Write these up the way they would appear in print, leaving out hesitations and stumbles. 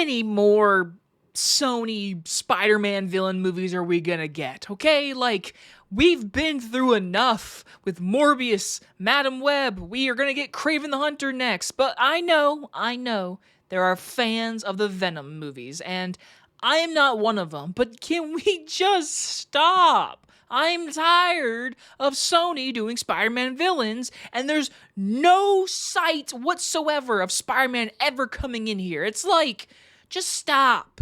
many more Sony Spider-Man villain movies are we gonna get? Okay, like, we've been through enough with Morbius, Madam Web. We are gonna get Kraven the Hunter next. But I know, there are fans of the Venom movies, and I am not one of them. But can we just stop? I'm tired of Sony doing Spider-Man villains, and there's no sight whatsoever of Spider-Man ever coming in here. It's like, just stop.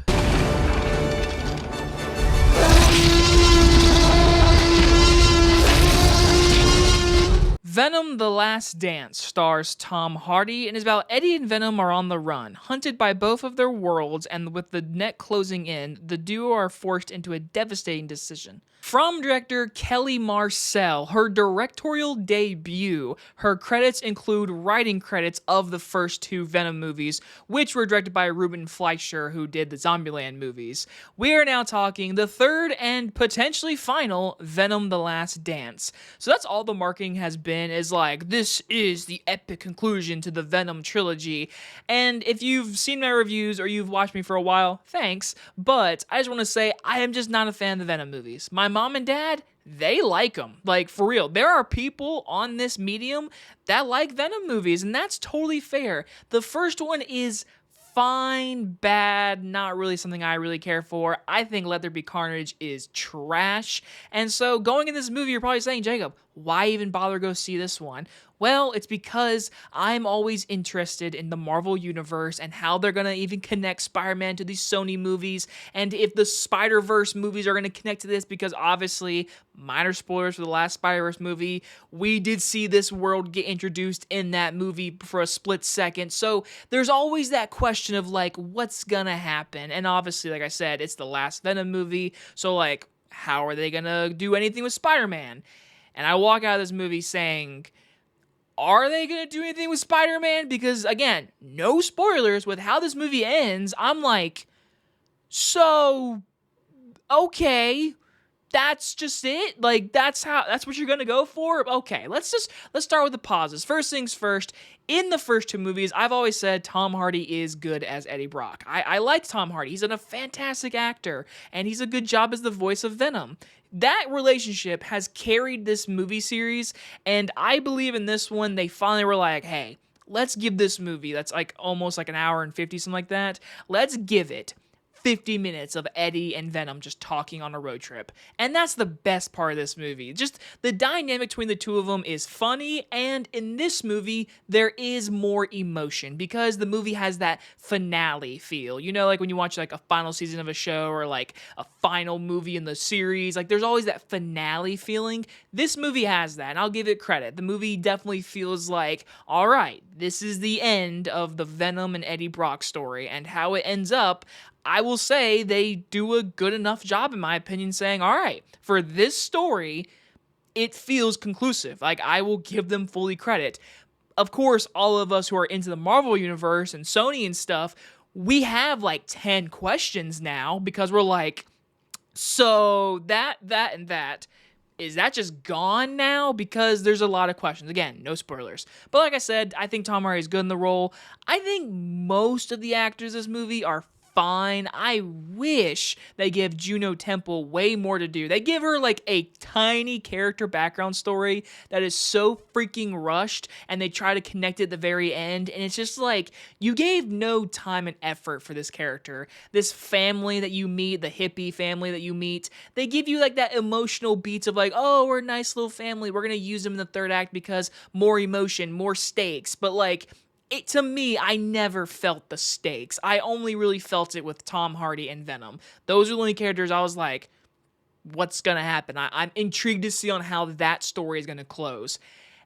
Venom: The Last Dance stars Tom Hardy and is about Eddie and Venom are on the run, hunted by both of their worlds, and with the net closing in, the duo are forced into a devastating decision. From director Kelly Marcel, her directorial debut, her credits include writing credits of the first two Venom movies, which were directed by Ruben Fleischer, who did the Zombieland movies. We are now talking the third and potentially final Venom: The Last Dance. So that's all the marketing has been, is like, this is the epic conclusion to the Venom trilogy. And if you've seen my reviews or you've watched me for a while, thanks. But I just want to say, I am just not a fan of the Venom movies. My mom and dad, they like them. Like, for real. There are people on this medium that like Venom movies, and that's totally fair. The first one is fine, bad, not really something I really care for. I think Let There Be Carnage is trash. And so going in this movie, you're probably saying, Jacob, why even bother go see this one? Well, it's because I'm always interested in the Marvel Universe and how they're going to even connect Spider-Man to these Sony movies, and if the Spider-Verse movies are going to connect to this, because obviously, minor spoilers for the last Spider-Verse movie, we did see this world get introduced in that movie for a split second, so there's always that question of, like, what's going to happen? And obviously, like I said, it's the last Venom movie, so, like, how are they going to do anything with Spider-Man? And I walk out of this movie saying, are they going to do anything with Spider-Man? Because, again, no spoilers, with how this movie ends, I'm like, so, okay, that's just it? Like, that's what you're going to go for? Okay, let's start with the pauses. First things first, in the first two movies, I've always said Tom Hardy is good as Eddie Brock. I like Tom Hardy. He's a fantastic actor, and he's a good job as the voice of Venom. That relationship has carried this movie series, and I believe in this one, they finally were like, hey, let's give this movie, that's like almost like an hour and 50, something like that, let's give it 50 minutes of Eddie and Venom just talking on a road trip. And that's the best part of this movie. Just the dynamic between the two of them is funny, and in this movie, there is more emotion because the movie has that finale feel. You know, like when you watch like a final season of a show or like a final movie in the series, like there's always that finale feeling. This movie has that, and I'll give it credit. The movie definitely feels like, all right, this is the end of the Venom and Eddie Brock story, and how it ends up, I will say they do a good enough job, in my opinion, saying, all right, for this story, it feels conclusive. Like, I will give them fully credit. Of course, all of us who are into the Marvel Universe and Sony and stuff, we have like 10 questions now because we're like, so that, and that, is that just gone now? Because there's a lot of questions. Again, no spoilers. But like I said, I think Tom Hardy is good in the role. I think most of the actors in this movie are fine. I wish they give Juno Temple way more to do. They give her like a tiny character background story that is so freaking rushed, and they try to connect it at the very end, and it's just like, you gave no time and effort for this character. This family that you meet, the hippie family that you meet, they give you like that emotional beats of like, oh, we're a nice little family, we're gonna use them in the third act because more emotion, more stakes, but like, to me, I never felt the stakes. I only really felt it with Tom Hardy and Venom. Those are the only characters I was like, what's going to happen? I'm intrigued to see on how that story is going to close.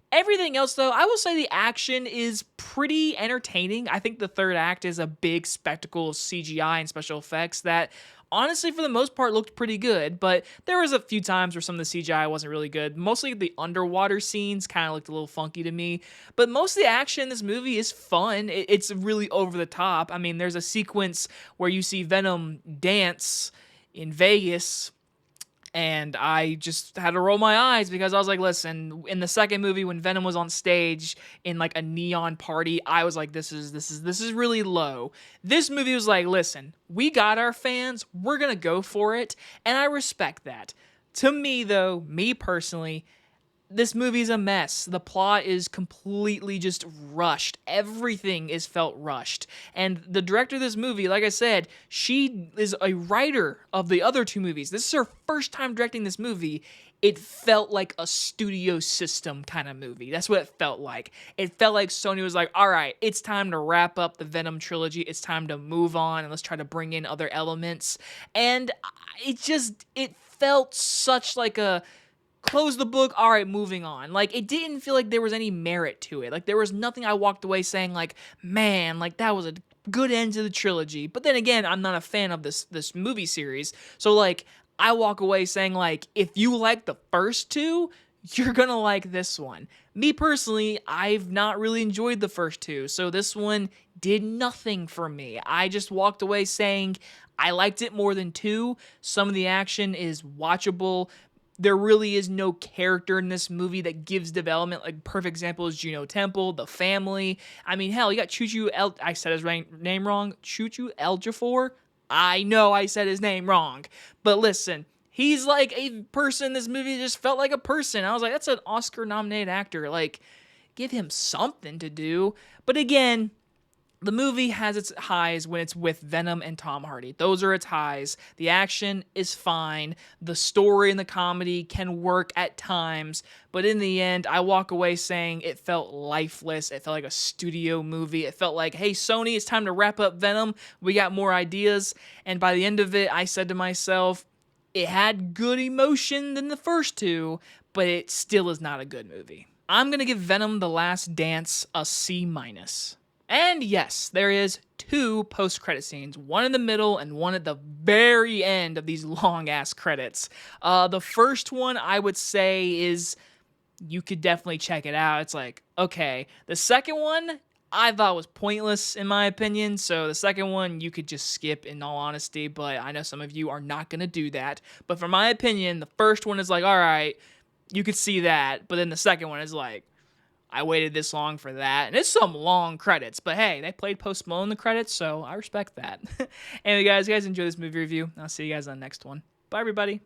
Everything else, though, I will say the action is pretty entertaining. I think the third act is a big spectacle of CGI and special effects that, honestly, for the most part, looked pretty good, but there was a few times where some of the CGI wasn't really good. Mostly the underwater scenes kind of looked a little funky to me, but most of the action in this movie is fun. It's really over the top. I mean, there's a sequence where you see Venom dance in Vegas, And I just had to roll my eyes because I was like, listen, in the second movie when Venom was on stage in like a neon party, I was like, this is really low. This movie was like, listen, we got our fans, we're gonna go for it, and I respect that. To me though, me personally, this movie's a mess. The plot is completely just rushed. Everything is felt rushed. And the director of this movie, like I said, she is a writer of the other two movies. This is her first time directing this movie. It felt like a studio system kind of movie. That's what it felt like. It felt like Sony was like, all right, it's time to wrap up the Venom trilogy. It's time to move on and let's try to bring in other elements. And it felt such like a close the book, all right, moving on. Like, it didn't feel like there was any merit to it. Like, there was nothing I walked away saying, like, man, like, that was a good end to the trilogy. But then again, I'm not a fan of this movie series. So, like, I walk away saying, like, if you like the first two, you're gonna like this one. Me personally, I've not really enjoyed the first two, so this one did nothing for me. I just walked away saying I liked it more than two. Some of the action is watchable. There really is no character in this movie that gives development. Like, perfect example is Juno Temple, the family. I mean, hell, you got I said his name wrong. Chiwetel Ejiofor? I know I said his name wrong. But listen, he's like a person. This movie just felt like a person. I was like, that's an Oscar-nominated actor. Like, give him something to do. But again, the movie has its highs when it's with Venom and Tom Hardy. Those are its highs. The action is fine. The story and the comedy can work at times. But in the end, I walk away saying it felt lifeless. It felt like a studio movie. It felt like, hey, Sony, it's time to wrap up Venom. We got more ideas. And by the end of it, I said to myself, it had good emotion than the first two, but it still is not a good movie. I'm going to give Venom: The Last Dance a C-. And yes, there is two post-credit scenes, one in the middle and one at the very end of these long-ass credits. The first one, I would say, is, you could definitely check it out. It's like, okay. The second one, I thought was pointless, in my opinion, so the second one, you could just skip, in all honesty, but I know some of you are not going to do that. But for my opinion, the first one is like, all right, you could see that, but then the second one is like, I waited this long for that. And it's some long credits, but hey, they played Post Malone in the credits, so I respect that. Anyway, guys, you guys enjoy this movie review. I'll see you guys on the next one. Bye, everybody.